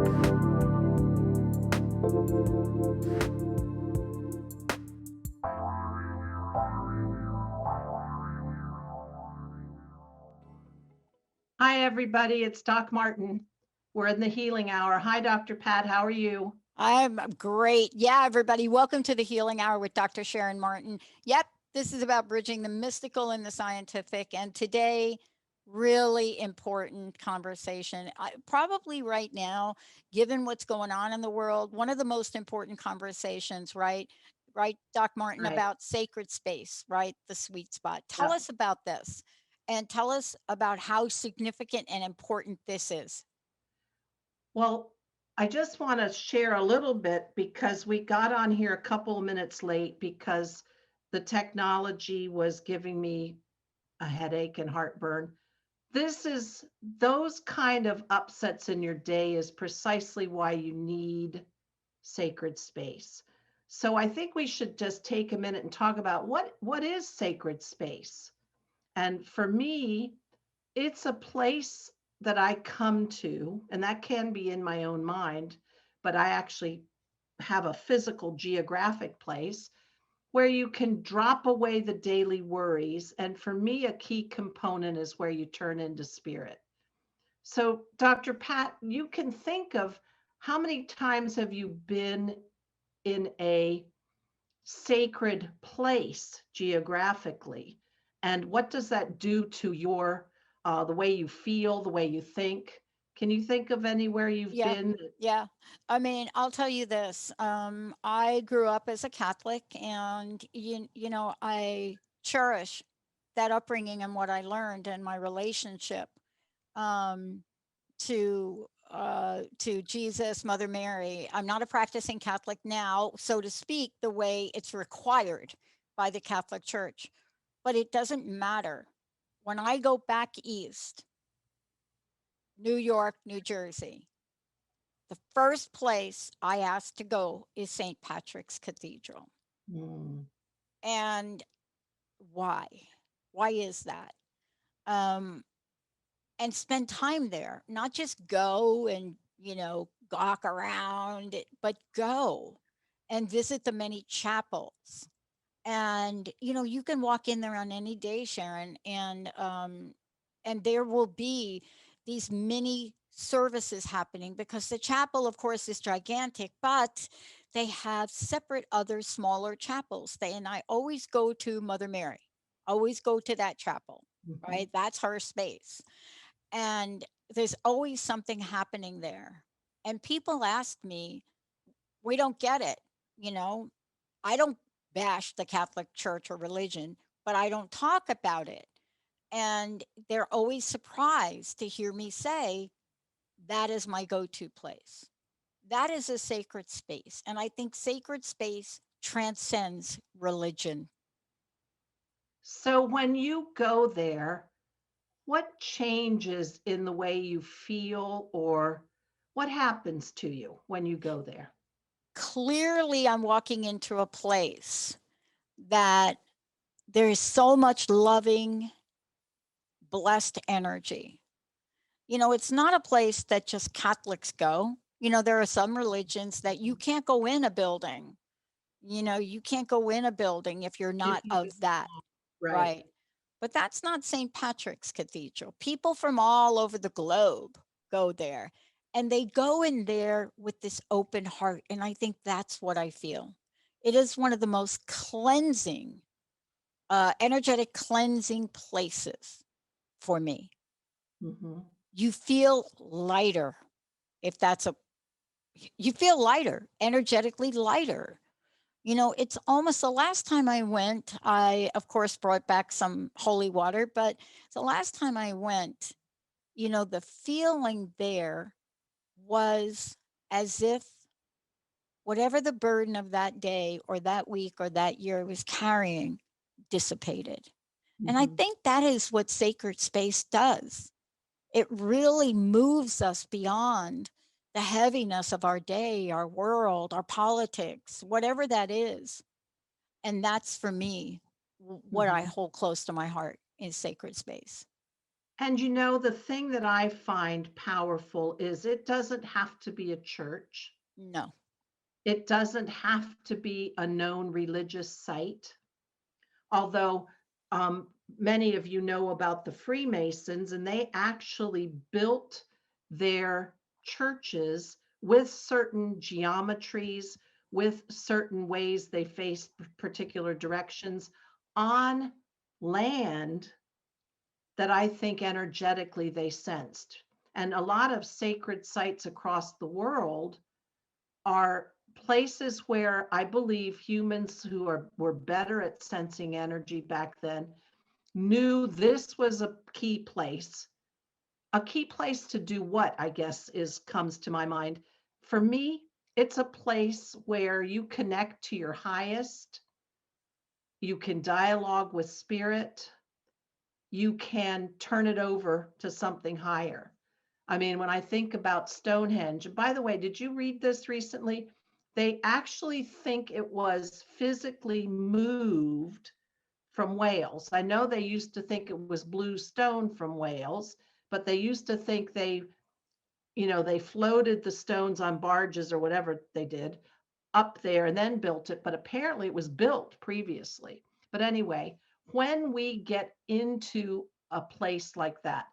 Hi, everybody. It's Doc Martin. We're in the healing hour. Hi, Dr. Pat. How are you? I'm great. Yeah, everybody, welcome to the Healing Hour with Dr. Sharon Martin. Yep, this is about bridging the mystical and the scientific. And today, really important conversation. Probably right now, given what's going on in the world, one of the most important conversations, right? Right, Doc Martin, Right. about sacred space, right? The sweet spot. Tell Yeah. us about this and tell us about how significant and important this is. Well, I just want to share a little bit because we got on here a couple of minutes late because the technology was giving me a headache and heartburn. Those kind of upsets in your day is precisely why you need sacred space. So I think we should just take a minute and talk about what is sacred space. And for me, it's a place that I come to, and that can be in my own mind, but I actually have a physical geographic place where you can drop away the daily worries. And for me, a key component is where you turn into spirit. So, Dr. Pat, you can think of how many times have you been in a sacred place geographically, and what does that do to your the way you feel, the way you think? Can you think of anywhere you've Yeah. been? Yeah. I mean, I'll tell you this. I grew up as a Catholic and I cherish that upbringing and what I learned and my relationship um to Jesus, Mother Mary. I'm not a practicing Catholic now, so to speak, the way it's required by the Catholic Church, but it doesn't matter. When I go back east, New York, New Jersey, the first place I asked to go is St. Patrick's Cathedral. Mm, And why? Why is that? Um, and spend time there, not just go and, gawk around, but go and visit the many chapels. And, you can walk in there on any day, Sharon, and there will be these mini services happening because the chapel, of course, is gigantic, but they have separate other smaller chapels. And I always go to Mother Mary, always go to that chapel, mhm. right? That's her space. And there's always something happening there. And people ask me, we don't get it, you know, I don't bash the Catholic Church or religion, but I don't talk about it. And they're always surprised to hear me say, that is my go to place. That is a sacred space. And I think sacred space transcends religion. So when you go there, what changes in the way you feel, or what happens to you when you go there? Clearly, I'm walking into a place that there is so much loving, blessed energy. It's not a place that just Catholics go. There are some religions that you can't go in a building. You can't go in a building if you're If not you of that, right. right? But that's not St. Patrick's Cathedral. People from all over the globe go there and they go in there with this open heart. And I think that's what I feel. It is one of the most cleansing, energetic cleansing places for me. Hmm. You feel lighter if that's a you feel lighter, energetically lighter. It's almost the last time I went, I of course brought back some holy water, but the last time I went, the feeling there was as if whatever the burden of that day or that week or that year was carrying dissipated. And I Hmm. think that is what sacred space does. It really moves us beyond the heaviness of our day, our world, our politics, whatever that is. And that's for me what I Hmm. hold close to my heart is sacred space. And the thing that I find powerful is it doesn't have to be a church. No. It doesn't have to be a known religious site. Although many of you know about the Freemasons, and they actually built their churches with certain geometries, with certain ways they faced particular directions on land that I think energetically they sensed. And a lot of sacred sites across the world are places where I believe humans were better at sensing energy back then knew this was a key place. A key place to do what, I guess, is comes to my mind. For me, it's a place where you connect to your highest, you can dialogue with spirit, you can turn it over to something higher. I mean, when I think about Stonehenge, by the way, did you read this recently? They actually think it was physically moved from Wales. I know they used to think it was blue stone from Wales, but they used to think they floated the stones on barges or whatever they did up there and then built it, but apparently it was built previously. But anyway, when we get into a place like that,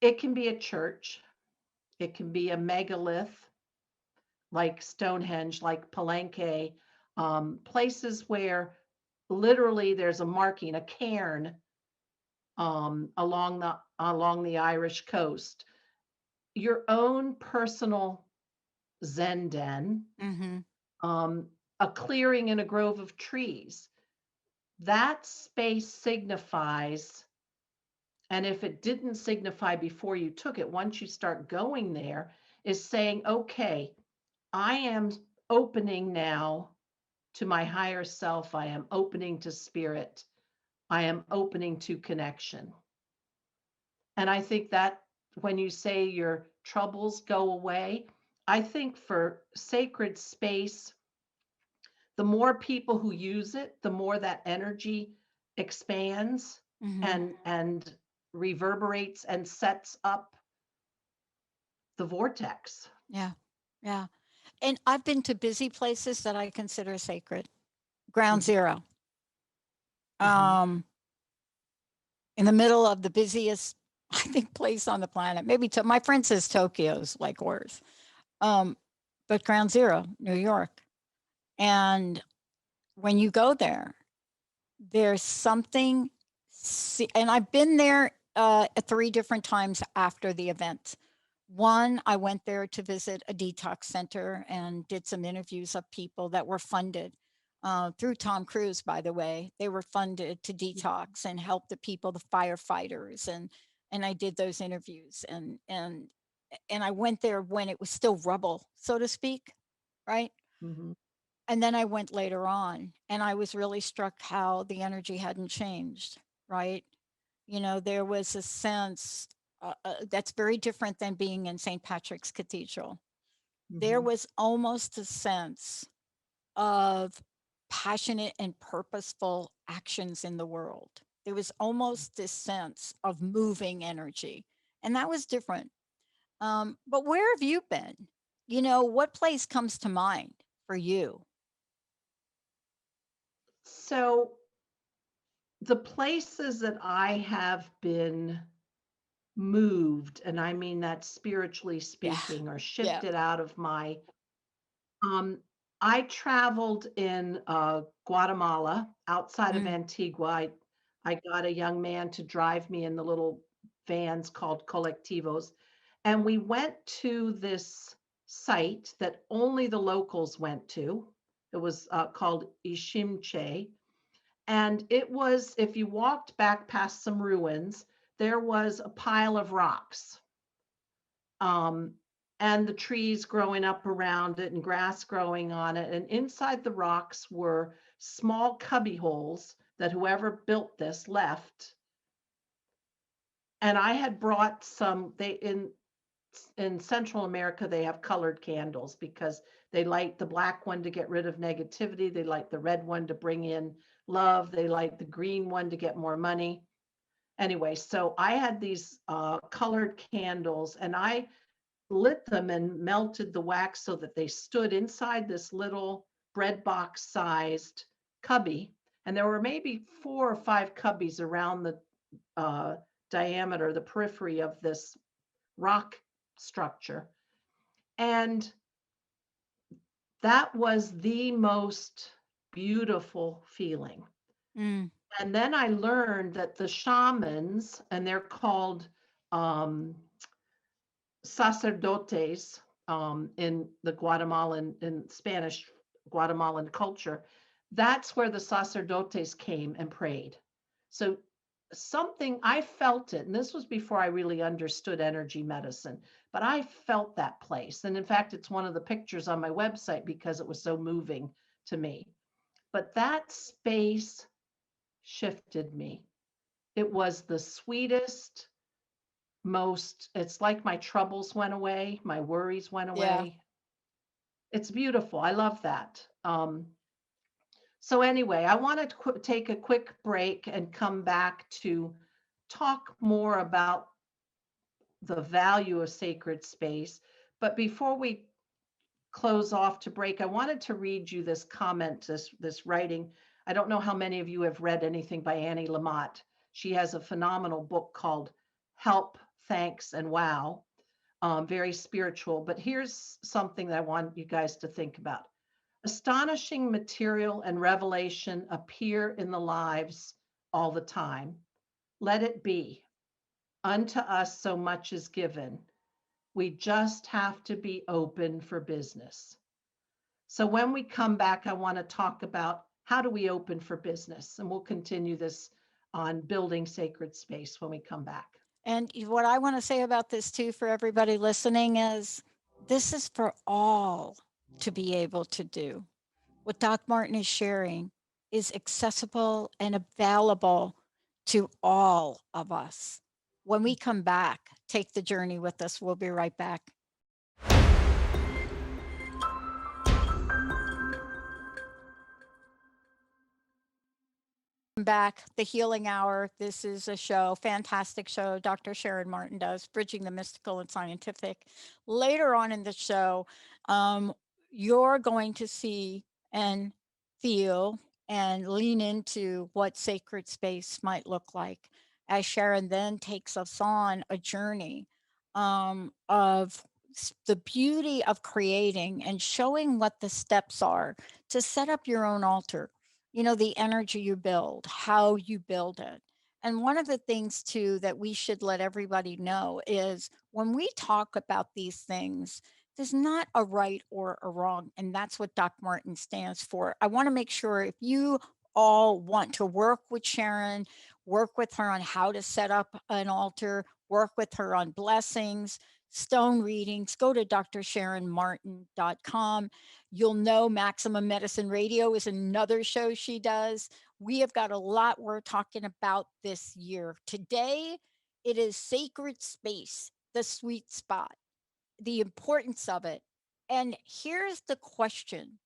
it can be a church, it can be a megalith like Stonehenge, like Palenque, places where literally there's a marking, a cairn along the Irish coast. Your own personal Zen den, Mm-hmm. um, a clearing in a grove of trees. That space signifies, and if it didn't signify before you took it, once you start going there, is saying, okay, I am opening now to my higher self. I am opening to spirit. I am opening to connection. And I think that when you say your troubles go away, I think for sacred space, the more people who use it, the more that energy expands Mm-hmm. and reverberates and sets up the vortex. Yeah. Yeah. And I've been to busy places that I consider sacred. Ground Mhm, Zero. mhm, Um, in the middle of the busiest, I think, place on the planet. Maybe my friend says Tokyo's like worse. Um, but Ground Zero, New York. And when you go there, there's something, and I've been there three different times after the event. One, I went there to visit a detox center and did some interviews of people that were funded through Tom Cruise, by the way. They were funded to detox and help the people, the firefighters, and I did those interviews and I went there when it was still rubble, so to speak, right? mhm. And then I went later on and I was really struck how the energy hadn't changed, right? There was a sense that's very different than being in St. Patrick's Cathedral. There Mhm. was almost a sense of passionate and purposeful actions in the world. There was almost this sense of moving energy, and that was different. But where have you been? What place comes to mind for you? So the places that I have been moved, and I mean that spiritually Yeah, speaking, or yeah. shifted out of my um I traveled in Guatemala outside of Mm, Antigua. I got a young man to drive me in the little vans called colectivos, and we went to this site that only the locals went to. It was called Ishimche, and it was, if you walked back past some ruins, there was a pile of rocks, um, and the trees growing up around it and grass growing on it. And inside the rocks were small cubby holes that whoever built this left. And I had brought some, they in Central America, they have colored candles because they light the black one to get rid of negativity. They light the red one to bring in love. They light the green one to get more money. Anyway, so I had these colored candles, and I lit them and melted the wax so that they stood inside this little bread box sized cubby. And there were maybe 4 or 5 cubbies around the uh, diameter, the periphery of this rock structure. And that was the most beautiful feeling. Mm. And then I learned that the shamans, and they're called um, sacerdotes in the Guatemalan, in Spanish Guatemalan culture, that's where the sacerdotes came and prayed. So something, I felt it, and this was before I really understood energy medicine, but I felt that place. And in fact, it's one of the pictures on my website because it was so moving to me. But that space shifted me. It was the sweetest, most, it's like my troubles went away, my worries went Yeah. away. It's beautiful. I love that. So anyway, I want to take a quick break and come back to talk more about the value of sacred space. But before we close off to break, I wanted to read you this comment, this writing. I don't know how many of you have read anything by Annie Lamott. She has a phenomenal book called Help, Thanks, and Wow. Very spiritual. But here's something that I want you guys to think about. Astonishing material and revelation appear in the lives all the time. Let it be. Unto us so much is given. We just have to be open for business. So when we come back, I want to talk about how do we open for business? And we'll continue this on building sacred space when we come back. And what I want to say about this too for everybody listening is this is for all to be able to do. What Doc Martin is sharing is accessible and available to all of us. When we come back, take the journey with us. We'll be right back. Back, the healing hour. This is a show, fantastic show Dr. Sharon Martin does, bridging the mystical and scientific. Later on in the show, um, you're going to see and feel and lean into what sacred space might look like as Sharon then takes us on a journey of the beauty of creating and showing what the steps are to set up your own altar, you know, the energy you build, how you build it. And one of the things too that we should let everybody know is when we talk about these things, there's not a right or a wrong. And that's what Doc Martin stands for. I want to make sure if you all want to work with Sharon, work with her on how to set up an altar, work with her on blessings, stone readings, go to drsharonmartin.com. You'll know Maximum Medicine Radio is another show she does. We have got a lot we're talking about this year. Today, it is sacred space, the sweet spot, the importance of it. And here's the question: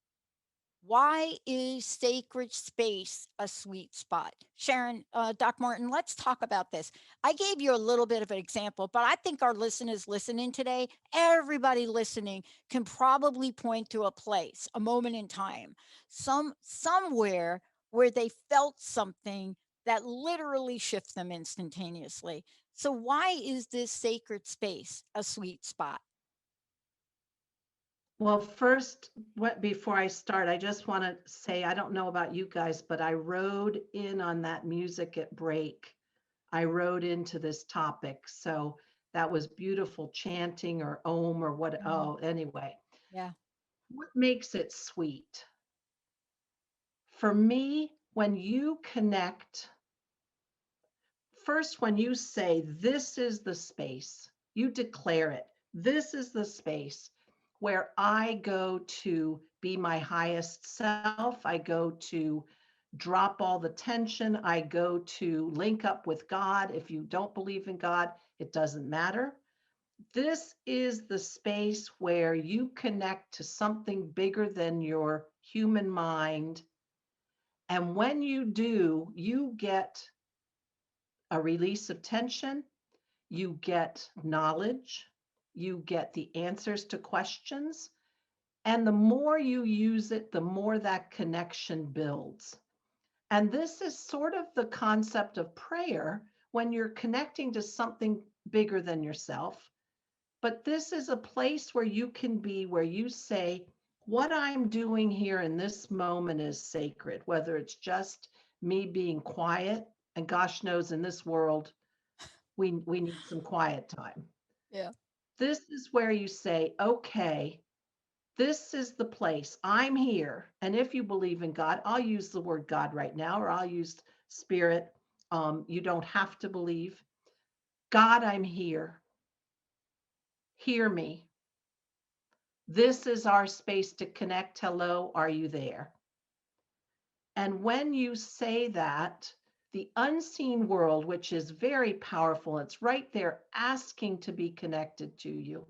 why is sacred space a sweet spot? Sharon, Doc Martin, let's talk about this. I gave you a little bit of an example, but I think our listeners listening today, everybody listening, can probably point to a place, a moment in time, somewhere where they felt something that literally shifts them instantaneously. So why is this sacred space a sweet spot? Well, first, before I start, I just want to say I don't know about you guys, but I rode in on that music at break. I rode into this topic. So that was beautiful chanting or om or what. Mm, Oh, anyway, yeah. what makes it sweet? For me, when you connect, first, when you say, this is the space, you declare it. This is the space where I go to be my highest self. I go to drop all the tension. I go to link up with God. If you don't believe in God, it doesn't matter. This is the space where you connect to something bigger than your human mind. And when you do, you get a release of tension, you get knowledge, you get the answers to questions. And the more you use it, the more that connection builds. And this is sort of the concept of prayer when you're connecting to something bigger than yourself. But this is a place where you can be, where you say, what I'm doing here in this moment is sacred, whether it's just me being quiet. And gosh knows in this world, we need some quiet time. Yeah. This is where you say, okay, this is the place. I'm here. And if you believe in God, I'll use the word God right now, or I'll use spirit. You don't have to believe. God, I'm here. Hear me. This is our space to connect. Hello, are you there? And when you say that, the unseen world, which is very powerful, it's right there asking to be connected to you.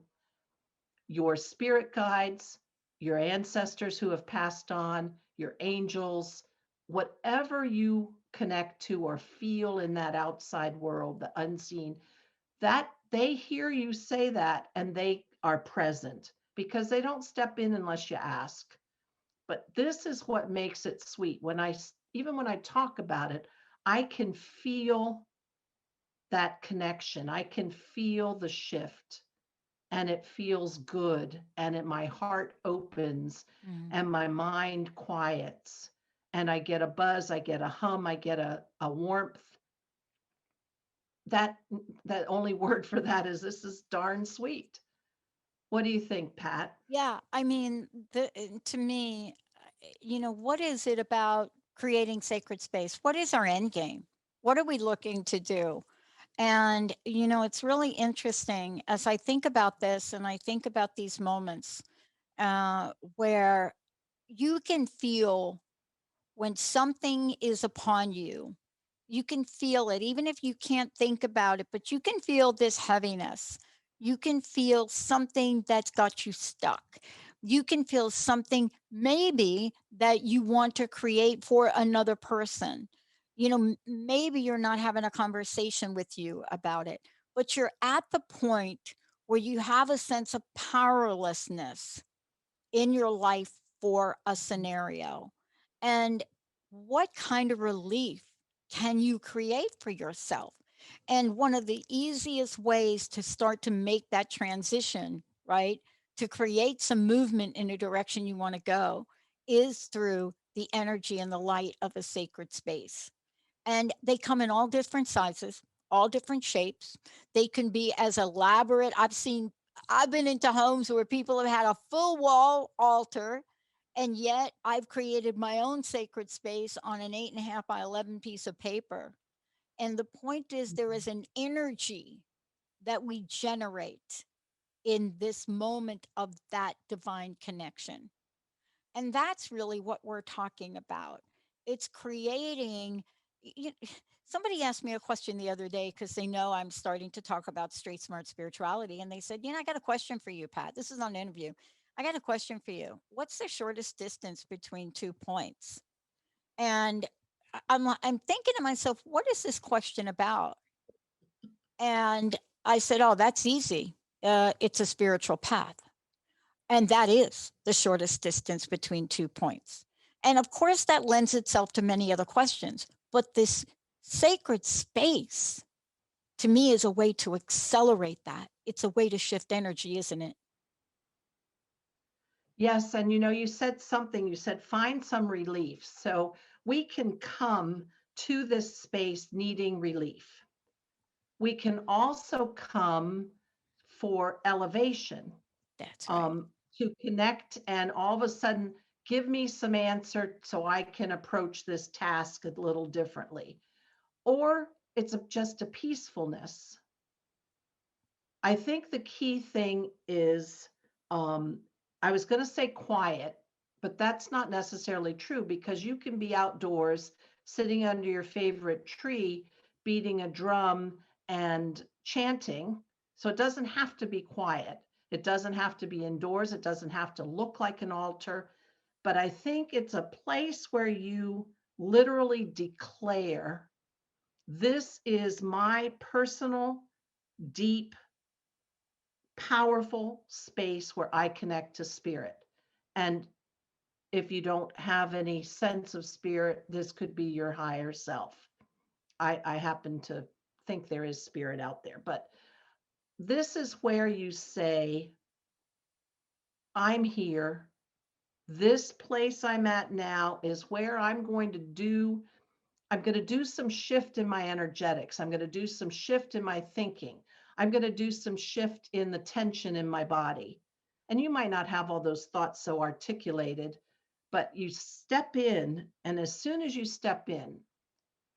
Your spirit guides, your ancestors who have passed on, your angels, whatever you connect to or feel in that outside world, the unseen, that they hear you say that and they are present because they don't step in unless you ask. But this is what makes it sweet. Even when I talk about it, I can feel that connection. I can feel the shift and it feels good my heart opens Mhm. and my mind quiets and I get a buzz, I get a hum, I get a warmth. That that only word for that is this is darn sweet. What do you think, Pat? Yeah, I mean, to me, what is it about creating sacred space? What is our end game? What are we looking to do? And, it's really interesting as I think about this and I think about these moments where you can feel when something is upon you. You can feel it, even if you can't think about it, but you can feel this heaviness. You can feel something that's got you stuck. You can feel something maybe that you want to create for another person. Maybe you're not having a conversation with you about it, but you're at the point where you have a sense of powerlessness in your life for a scenario. And what kind of relief can you create for yourself? And one of the easiest ways to start to make that transition, right, to create some movement in a direction you want to go is through the energy and the light of a sacred space. And they come in all different sizes, all different shapes. They can be as elaborate. I've been into homes where people have had a full wall altar, and yet I've created my own sacred space on an 8.5 by 11 piece of paper. And the point is, there is an energy that we generate in this moment of that divine connection. And that's really what we're talking about. It's creating. You, Somebody asked me a question the other day because they know I'm starting to talk about straight smart spirituality. And they said, I got a question for you, Pat. This is on an interview. I got a question for you. What's the shortest distance between 2 points? And I'm thinking to myself, what is this question about? And I said, oh, that's easy. It's a spiritual path. And that is the shortest distance between 2 points. And of course, that lends itself to many other questions. But this sacred space to me is a way to accelerate that. It's a way to shift energy, isn't it? Yes, and you said something, you said find some relief. So we can come to this space needing relief. We can also come for elevation, That's right. to connect and all of a sudden give me some answer so I can approach this task a little differently. Or it's just a peacefulness. I think the key thing is, um, I was going to say quiet, but that's not necessarily true because you can be outdoors sitting under your favorite tree, beating a drum and chanting. So it doesn't have to be quiet. It doesn't have to be indoors. It doesn't have to look like an altar. But I think it's a place where you literally declare This is my personal, deep, powerful space where I connect to spirit. And if you don't have any sense of spirit, this could be your higher self. I happen to think there is spirit out there, but this is where you say, I'm here. This place I'm at now is where I'm going to do some shift in my energetics. I'm going to do some shift in my thinking. I'm going to do some shift in the tension in my body. And you might not have all those thoughts so articulated, but you step in, and as soon as you step in,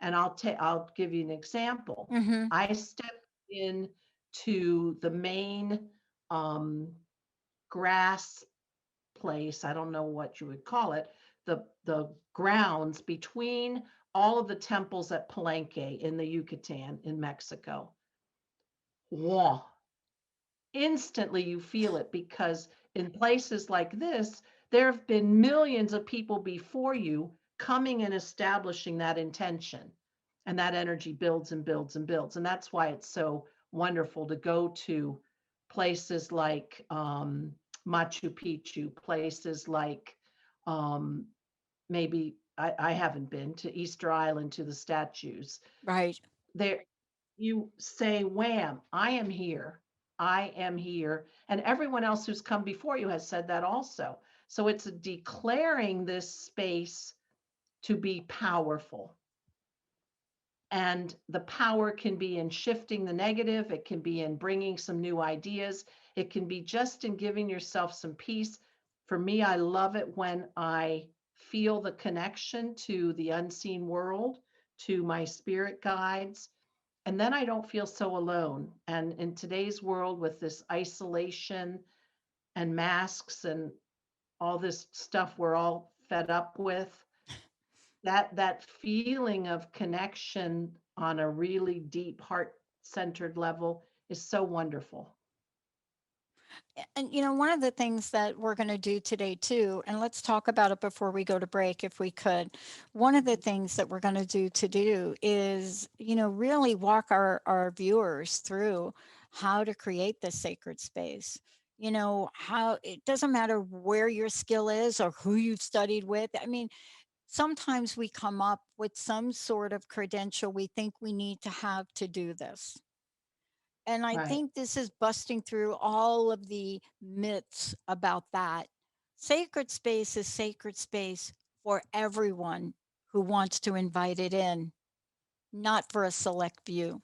and I'll give you an example. Mm-hmm. I stepped in to the main grass place. I don't know what you would call it. The grounds between all of the temples at Palenque in the Yucatan in Mexico. Whoa. Instantly you feel it, because in places like this, there have been millions of people before you coming and establishing that intention. And that energy builds and builds and builds. And that's why it's so wonderful to go to places like Machu Picchu, places like um, maybe I haven't been to Easter Island to the statues. Right. There, you say, wham, I am here. I am here. And everyone else who's come before you has said that also. So it's declaring this space to be powerful. And the power can be in shifting the negative, it can be in bringing some new ideas, it can be just in giving yourself some peace. For me, I love it when I feel the connection to the unseen world, to my spirit guides, and then I don't feel so alone. And in today's world, with this isolation and masks and all this stuff we're all fed up with, that feeling of connection on a really deep heart centered level is so wonderful. And one of the things that we're going to do today too, and let's talk about it before we go to break if we could. One of the things that we're going to do is, really walk our viewers through how to create this sacred space. How it doesn't matter where your skill is or who you've studied with. I mean, sometimes we come up with some sort of credential we think we need to have to do this. And I Right, think this is busting through all of the myths about that. Sacred space is sacred space for everyone who wants to invite it in, not for a select few.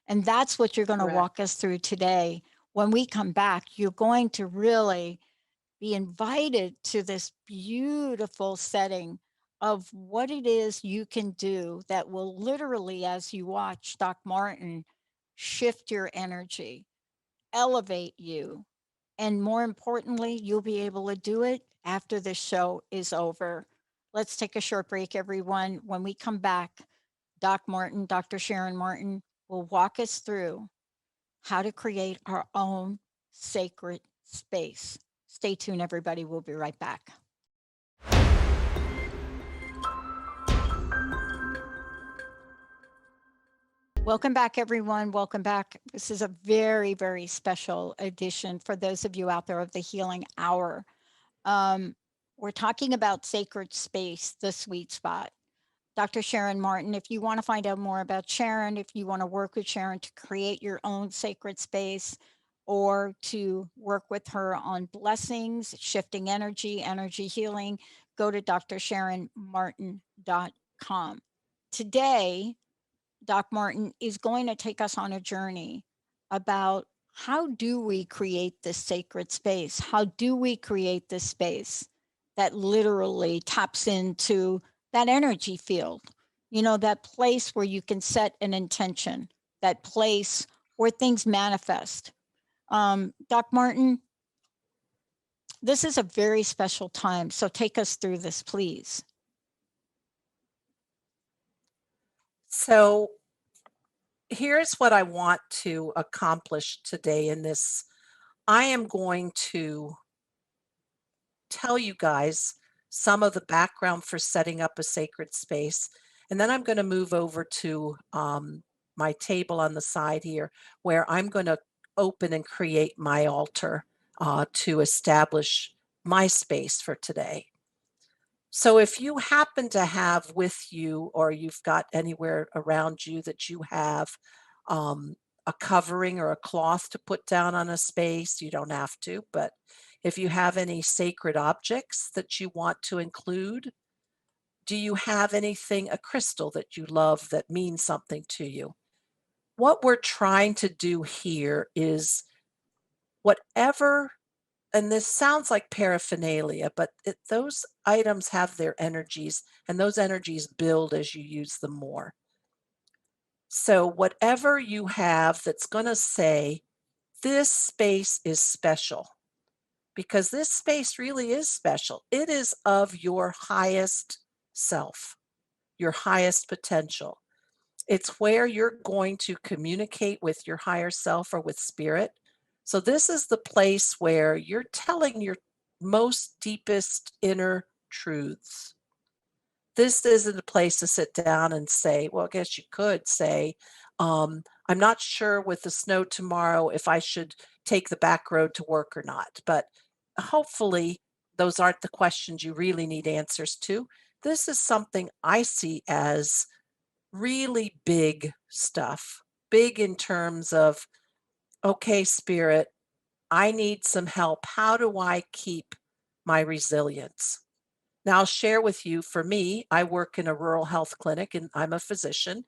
And that's what you're going to correct. walk us through today. When we come back, you're going to really be invited to this beautiful setting of what it is you can do that will literally, as you watch Doc Martin, shift your energy, elevate you. And more importantly, you'll be able to do it after the show is over. Let's take a short break, everyone. When we come back, Doc Martin, Dr. Sharon Martin, will walk us through how to create our own sacred space. Stay tuned, everybody. We'll be right back. Welcome back, everyone. Welcome back. This is a very, very special edition for those of you out there of the Healing Hour. We're talking about sacred space, the sweet spot. Dr. Sharon Martin, if you want to find out more about Sharon, if you want to work with Sharon to create your own sacred space or to work with her on blessings, shifting energy, energy healing, go to drsharonmartin.com. Today, Doc Martin is going to take us on a journey about how do we create this sacred space? How do we create this space that literally taps into that energy field? That place where you can set an intention, that place where things manifest. Doc Martin, this is a very special time. So take us through this, please. So here's what I want to accomplish today in this. I am going to tell you guys some of the background for setting up a sacred space. And then I'm going to move over to my table on the side here, where I'm going to open and create my altar to establish my space for today. So if you happen to have with you, or you've got anywhere around you that you have a covering or a cloth to put down on a space, you don't have to, but if you have any sacred objects that you want to include, do you have anything, a crystal that you love that means something to you? What we're trying to do here is whatever, and this sounds like paraphernalia, but those items have their energies, and those energies build as you use them more. So whatever you have that's going to say, this space is special, because this space really is special. It is of your highest self, your highest potential. It's where you're going to communicate with your higher self or with spirit. So this is the place where you're telling your most deepest inner truths. This isn't a place to sit down and say, well, I guess you could say, I'm not sure with the snow tomorrow if I should take the back road to work or not. But hopefully, those aren't the questions you really need answers to. This is something I see as really big stuff, big in terms of, okay, spirit, I need some help. How do I keep my resilience? Now, I'll share with you, for me, I work in a rural health clinic and I'm a physician.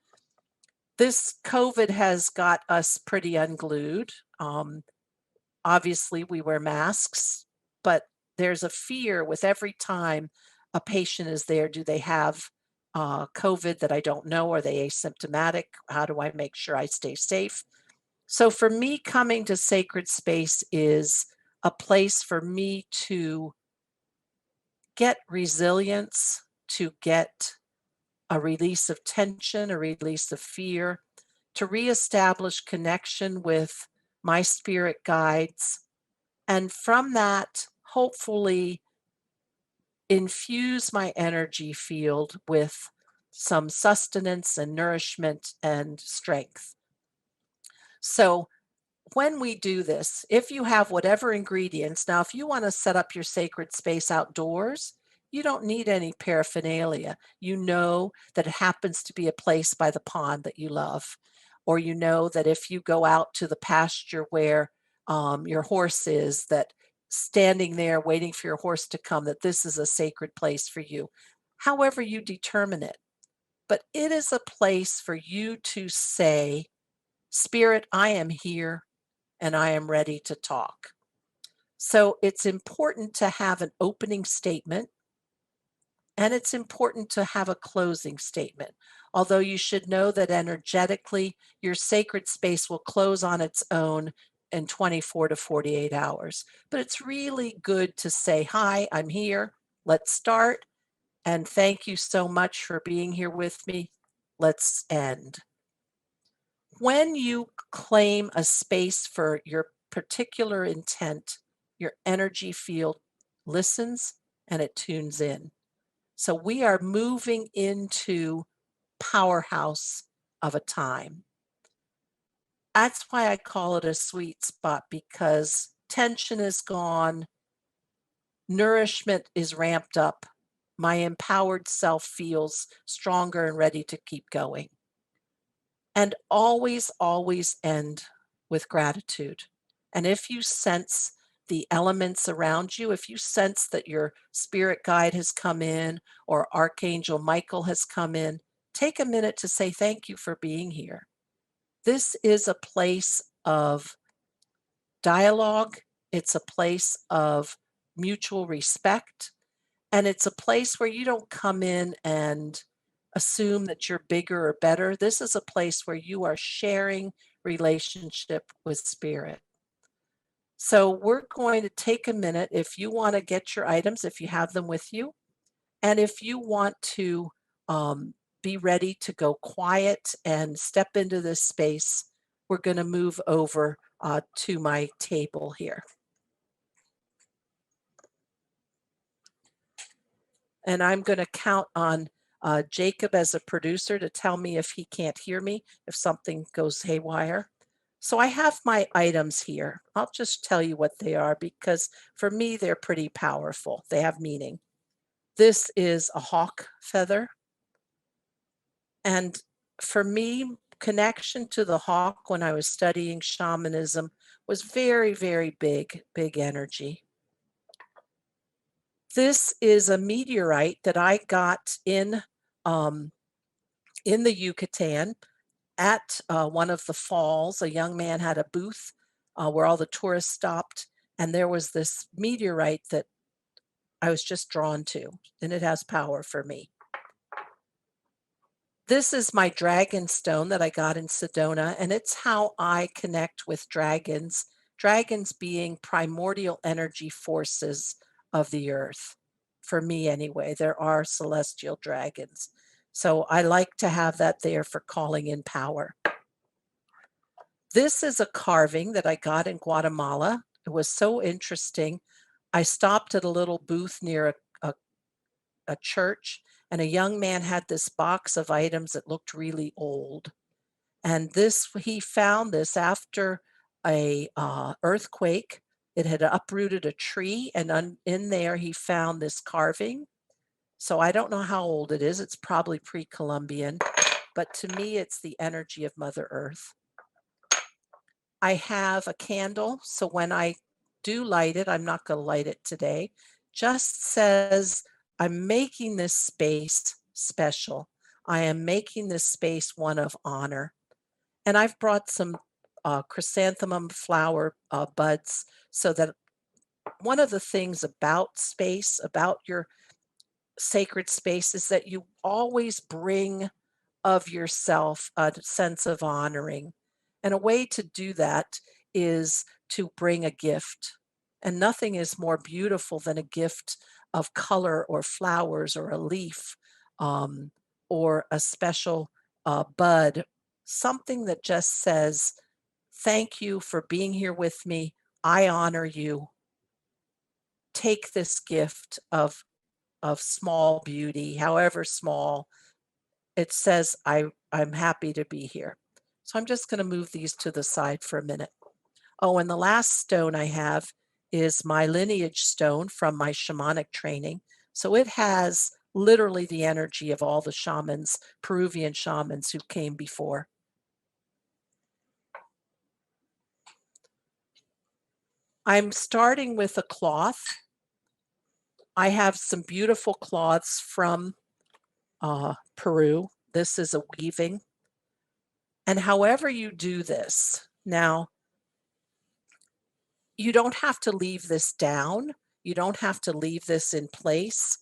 This COVID has got us pretty unglued. Obviously, we wear masks, but there's a fear with every time a patient is there. Do they have COVID that I don't know? Are they asymptomatic? How do I make sure I stay safe? So for me, coming to sacred space is a place for me to get resilience, to get a release of tension, a release of fear, to reestablish connection with my spirit guides. And from that, hopefully, infuse my energy field with some sustenance and nourishment and strength. So when we do this, if you have whatever ingredients, now if you want to set up your sacred space outdoors, you don't need any paraphernalia. You know that it happens to be a place by the pond that you love, or you know that if you go out to the pasture where your horse is, that standing there waiting for your horse to come, that this is a sacred place for you. However you determine it. But it is a place for you to say, Spirit, I am here and I am ready to talk. So it's important to have an opening statement, and it's important to have a closing statement. Although you should know that energetically, your sacred space will close on its own in 24 to 48 hours. But it's really good to say, hi, I'm here. Let's start. And thank you so much for being here with me. Let's end. When you claim a space for your particular intent, your energy field listens and it tunes in. So we are moving into powerhouse of a time. That's why I call it a sweet spot, because tension is gone, nourishment is ramped up, my empowered self feels stronger and ready to keep going. And always, always end with gratitude. And if you sense the elements around you, if you sense that your spirit guide has come in or Archangel Michael has come in, take a minute to say thank you for being here. This is a place of dialogue, it's a place of mutual respect, and it's a place where you don't come in and assume that you're bigger or better. This is a place where you are sharing relationship with spirit. So we're going to take a minute. If you want to get your items, if you have them with you, and if you want to be ready to go quiet and step into this space, we're going to move over to my table here. And I'm going to count on Jacob as a producer to tell me if he can't hear me, if something goes haywire. So I have my items here. I'll just tell you what they are because for me, they're pretty powerful. They have meaning. This is a hawk feather. And for me, connection to the hawk when I was studying shamanism was very, very big energy. This is a meteorite that I got in the Yucatan at one of the falls. A young man had a booth where all the tourists stopped, and there was this meteorite that I was just drawn to, and it has power for me. This is my dragon stone that I got in Sedona, and it's how I connect with dragons, dragons being primordial energy forces of the earth. For me, anyway, there are celestial dragons. So I like to have that there for calling in power. This is a carving that I got in Guatemala. It was so interesting. I stopped at a little booth near a church, and a young man had this box of items that looked really old. And he found this after a earthquake. It had uprooted a tree, and in there he found this carving. So I don't know how old it is. It's probably pre-Columbian, but to me, it's the energy of Mother Earth. I have a candle, so when I do light it, I'm not going to light it today, just says, I'm making this space special. I am making this space one of honor. And I've brought some chrysanthemum flower buds so that one of the things about space, about your sacred space, is that you always bring of yourself a sense of honoring. And a way to do that is to bring a gift. And nothing is more beautiful than a gift of color or flowers or a leaf or a special bud, something that just says, thank you for being here with me. I honor you. Take this gift of small beauty, however small. It says, I'm happy to be here. So I'm just going to move these to the side for a minute. Oh, and the last stone I have is my lineage stone from my shamanic training. So it has literally the energy of all the shamans, Peruvian shamans who came before. I'm starting with a cloth. I have some beautiful cloths from Peru. This is a weaving. And however you do this, now, you don't have to leave this down. You don't have to leave this in place,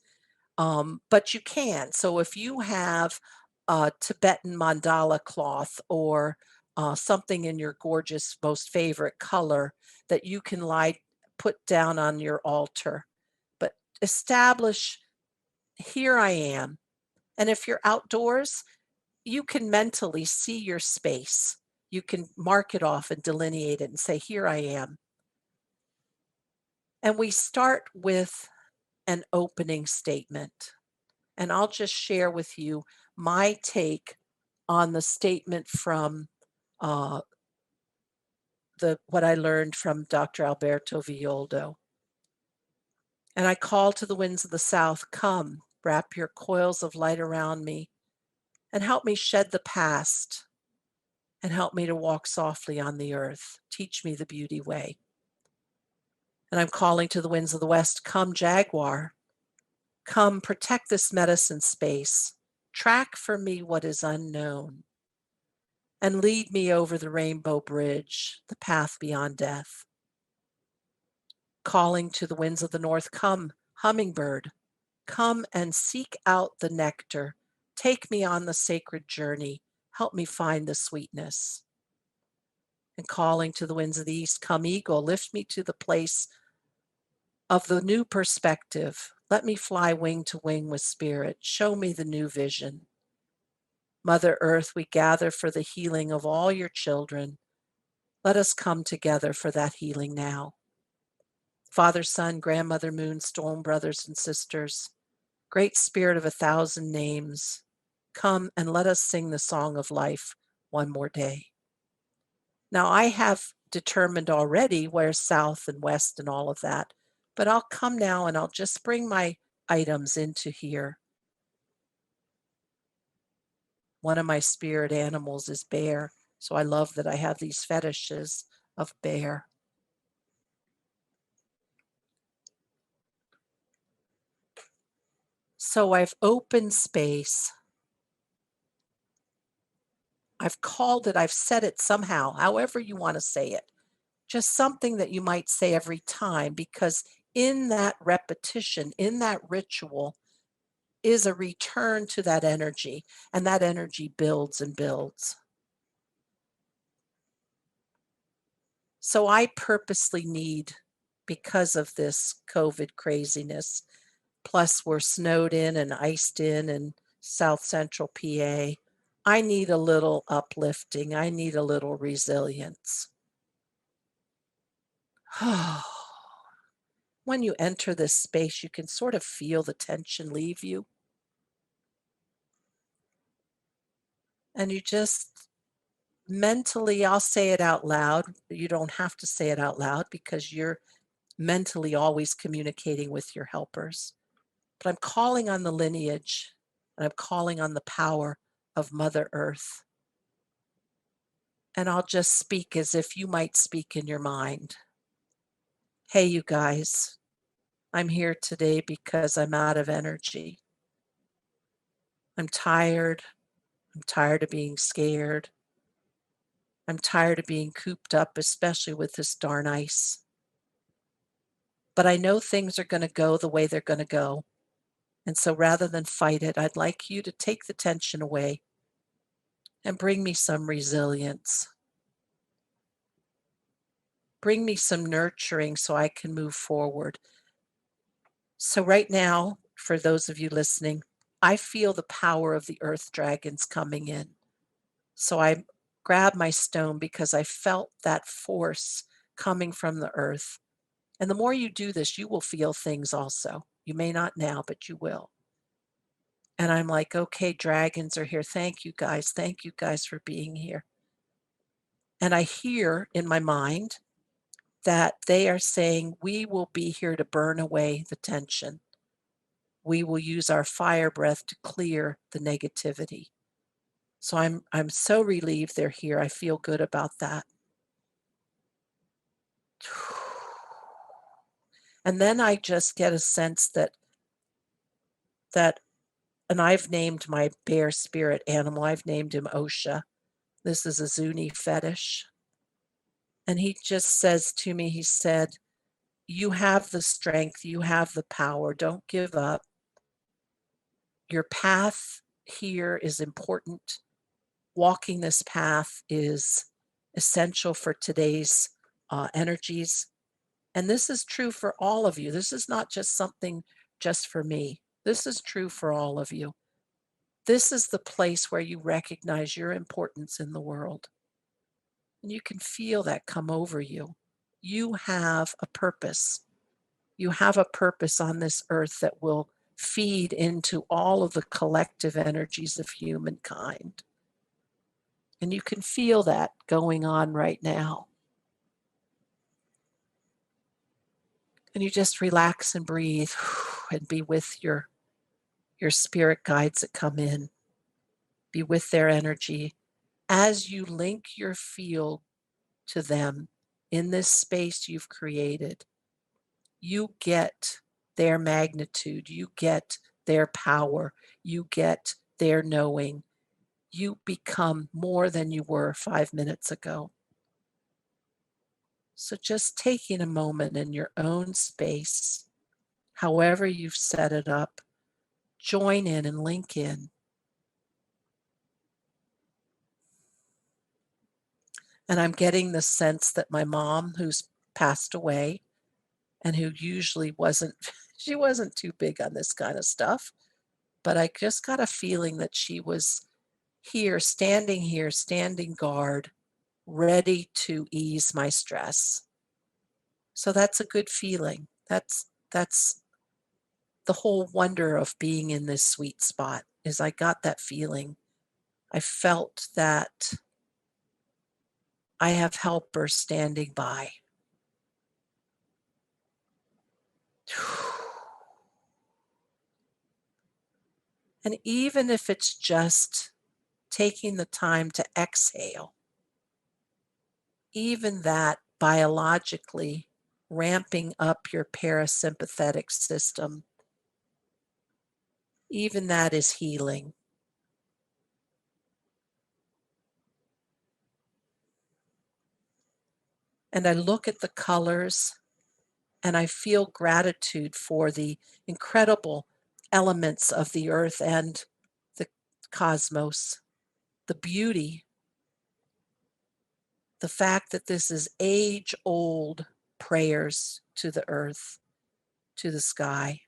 but you can. So if you have a Tibetan mandala cloth or something in your gorgeous, most favorite color that you can put down on your altar, but establish, here I am. And if you're outdoors, you can mentally see your space. You can mark it off and delineate it and say, here I am. And we start with an opening statement. And I'll just share with you my take on the statement from what I learned from Dr. Alberto Villoldo. And I call to the winds of the south, come, wrap your coils of light around me, and help me shed the past, and help me to walk softly on the earth. Teach me the beauty way. And I'm calling to the winds of the west, come, jaguar, come, protect this medicine space. Track for me what is unknown, and lead me over the rainbow bridge, the path beyond death. Calling to the winds of the north, come, hummingbird, come and seek out the nectar. Take me on the sacred journey. Help me find the sweetness. And calling to the winds of the east, come, eagle, lift me to the place of the new perspective. Let me fly wing to wing with spirit. Show me the new vision. Mother Earth, we gather for the healing of all your children. Let us come together for that healing now. Father, Son, Grandmother Moon, Storm brothers and sisters, Great Spirit of 1,000 names, come and let us sing the song of life one more day. Now, I have determined already where south and west and all of that, but I'll come now and I'll just bring my items into here. One of my spirit animals is bear, so I love that I have these fetishes of bear. So I've opened space. I've called it, I've said it somehow, however you want to say it. Just something that you might say every time, because in that repetition, in that ritual, is a return to that energy, and that energy builds and builds. So I purposely need, because of this COVID craziness, plus we're snowed in and iced in South Central PA, I need a little uplifting. I need a little resilience. When you enter this space, you can sort of feel the tension leave you. And you just mentally, I'll say it out loud. You don't have to say it out loud because you're mentally always communicating with your helpers. But I'm calling on the lineage and I'm calling on the power of Mother Earth. And I'll just speak as if you might speak in your mind. Hey, you guys, I'm here today because I'm out of energy. I'm tired. I'm tired of being scared. I'm tired of being cooped up, especially with this darn ice. But I know things are going to go the way they're going to go. And so rather than fight it, I'd like you to take the tension away and bring me some resilience. Bring me some nurturing so I can move forward. So right now, for those of you listening, I feel the power of the earth dragons coming in. So I grabbed my stone because I felt that force coming from the earth. And the more you do this, you will feel things also. You may not now, but you will. And I'm like, okay, dragons are here. Thank you guys. Thank you guys for being here. And I hear in my mind that they are saying, we will be here to burn away the tension. We will use our fire breath to clear the negativity. So I'm so relieved they're here. I feel good about that. And then I just get a sense that and I've named my bear spirit animal, I've named him Osha. This is a Zuni fetish. And he just says to me, he said, you have the strength, you have the power, don't give up. Your path here is important. Walking this path is essential for today's energies. And this is true for all of you. This is not just something just for me. This is true for all of you. This is the place where you recognize your importance in the world. And you can feel that come over you. You have a purpose. You have a purpose on this earth that will feed into all of the collective energies of humankind. And you can feel that going on right now. And you just relax and breathe and be with your spirit guides that come in. Be with their energy as you link your field to them in this space you've created. You get their magnitude, you get their power, you get their knowing. You become more than you were 5 minutes ago. So just taking a moment in your own space, however you've set it up, join in and link in. And I'm getting the sense that my mom, who's passed away and who usually wasn't, she wasn't too big on this kind of stuff, but I just got a feeling that she was here, standing guard, ready to ease my stress. So that's a good feeling. That's the whole wonder of being in this sweet spot is I got that feeling. I felt that I have helpers standing by. And even if it's just taking the time to exhale, even that biologically ramping up your parasympathetic system, even that is healing. And I look at the colors and I feel gratitude for the incredible elements of the earth and the cosmos, the beauty, the fact that this is age-old prayers to the earth, to the sky.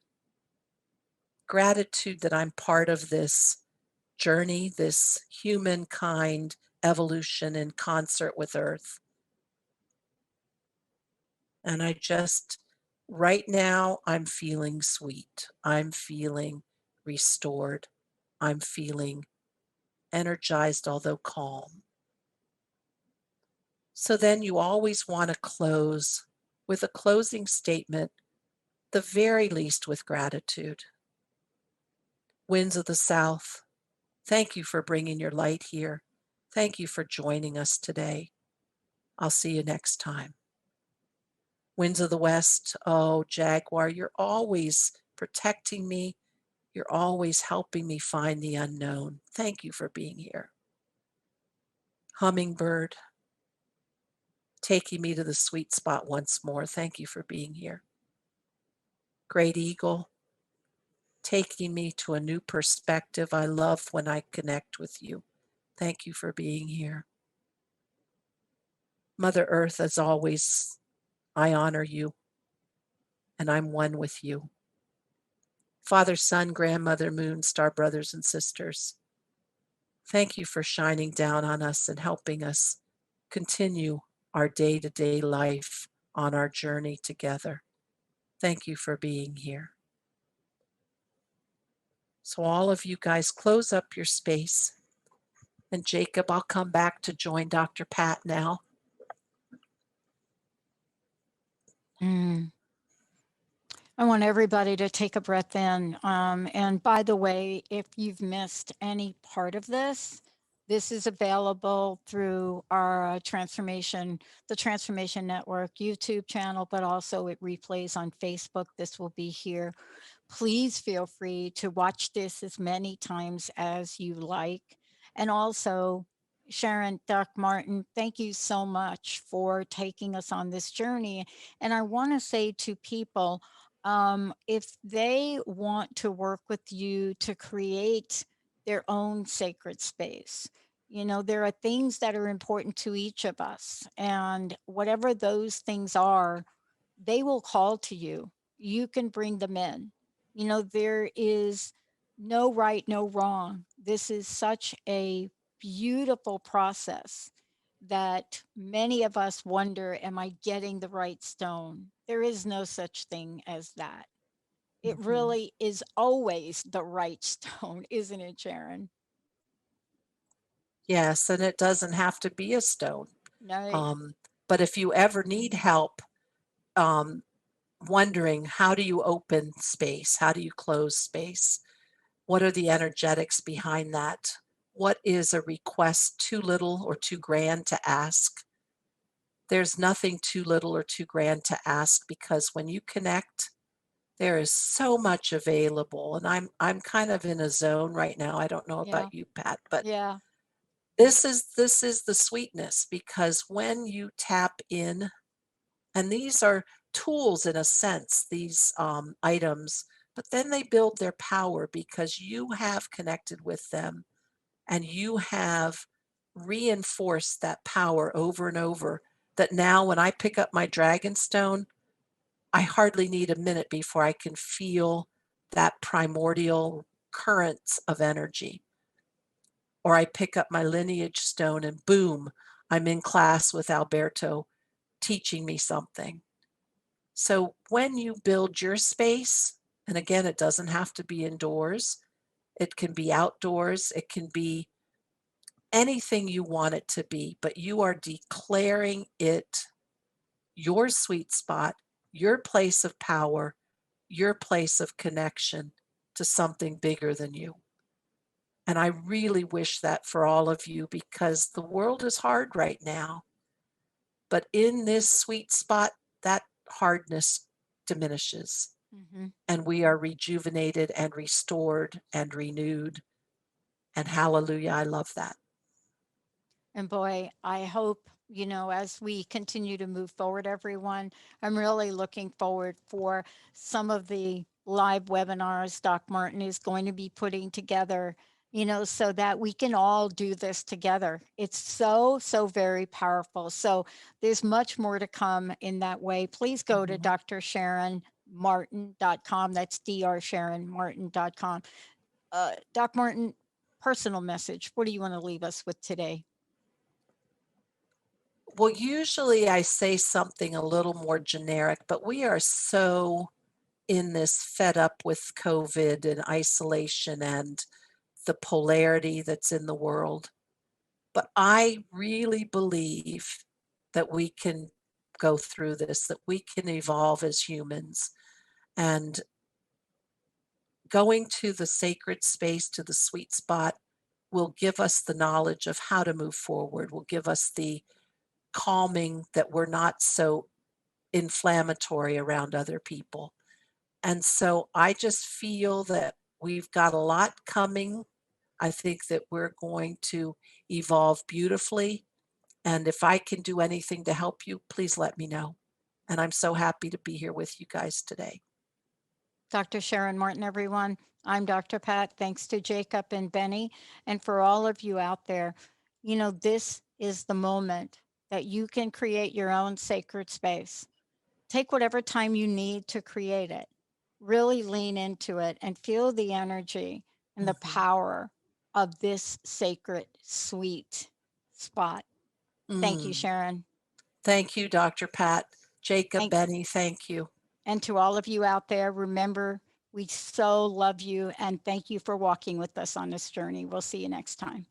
Gratitude that I'm part of this journey, this humankind evolution in concert with earth. And I just, right now, I'm feeling sweet. I'm feeling restored. I'm feeling energized, although calm. So then you always want to close with a closing statement, the very least with gratitude. Winds of the South, thank you for bringing your light here. Thank you for joining us today. I'll see you next time. Winds of the West, oh, Jaguar, you're always protecting me. You're always helping me find the unknown. Thank you for being here. Hummingbird, taking me to the sweet spot once more. Thank you for being here. Great Eagle, taking me to a new perspective. I love when I connect with you. Thank you for being here. Mother Earth, as always, I honor you, and I'm one with you. Father, Son, Grandmother, Moon, Star brothers and sisters, thank you for shining down on us and helping us continue our day-to-day life on our journey together. Thank you for being here. So all of you guys, close up your space. And Jacob, I'll come back to join Dr. Pat now. I want everybody to take a breath in. And by the way, if you've missed any part of this, this is available through our the Transformation Network YouTube channel, but also it replays on Facebook. This will be here. Please feel free to watch this as many times as you like. And also, Sharon, Doc Martin, thank you so much for taking us on this journey. And I want to say to people, if they want to work with you to create their own sacred space, there are things that are important to each of us. And whatever those things are, they will call to you. You can bring them in. There is no right, no wrong. This is such a beautiful process that many of us wonder, am I getting the right stone? There is no such thing as that. It really is always the right stone, isn't it, Sharon? Yes, and it doesn't have to be a stone. No. But if you ever need help wondering how do you open space? How do you close space? What are the energetics behind that? What is a request too little or too grand to ask? There's nothing too little or too grand to ask, because when you connect, there is so much available. And I'm kind of in a zone right now. I don't know about you, Pat, but Yeah. this is the sweetness, because when you tap in, and these are tools in a sense, these items, but then they build their power because you have connected with them and you have reinforced that power over and over, that now when I pick up my dragon stone, I hardly need a minute before I can feel that primordial currents of energy. Or I pick up my lineage stone and boom, I'm in class with Alberto teaching me something. So when you build your space, And again, it doesn't have to be indoors. It can be outdoors. It can be anything you want it to be, but you are declaring it your sweet spot, your place of power, your place of connection to something bigger than you. And I really wish that for all of you because the world is hard right now. But in this sweet spot, that hardness diminishes Mm-hmm. and we are rejuvenated and restored and renewed. And hallelujah, I love that. And boy, I hope, as we continue to move forward, everyone, I'm really looking forward for some of the live webinars Doc Martin is going to be putting together, so that we can all do this together. It's so, so very powerful. So there's much more to come in that way. Please go to drsharonmartin.com. That's drsharonmartin.com. Doc Martin, personal message. What do you want to leave us with today? Well, usually I say something a little more generic, but we are so in this fed up with COVID and isolation and the polarity that's in the world. But I really believe that we can go through this, that we can evolve as humans. And going to the sacred space, to the sweet spot, will give us the knowledge of how to move forward, will give us the calming that we're not so inflammatory around other people. And so I just feel that we've got a lot coming. I think that we're going to evolve beautifully. And if I can do anything to help you, please let me know. And I'm so happy to be here with you guys today. Dr. Sharon Martin, everyone. I'm Dr. Pat. Thanks to Jacob and Benny. And for all of you out there, this is the moment that you can create your own sacred space. Take whatever time you need to create it. Really lean into it and feel the energy and the power of this sacred, sweet spot. Thank you, Sharon. Thank you, Dr. Pat. Jacob, And, Benny, thank you. and to all of you out there, remember, we so love you and thank you for walking with us on this journey. We'll see you next time.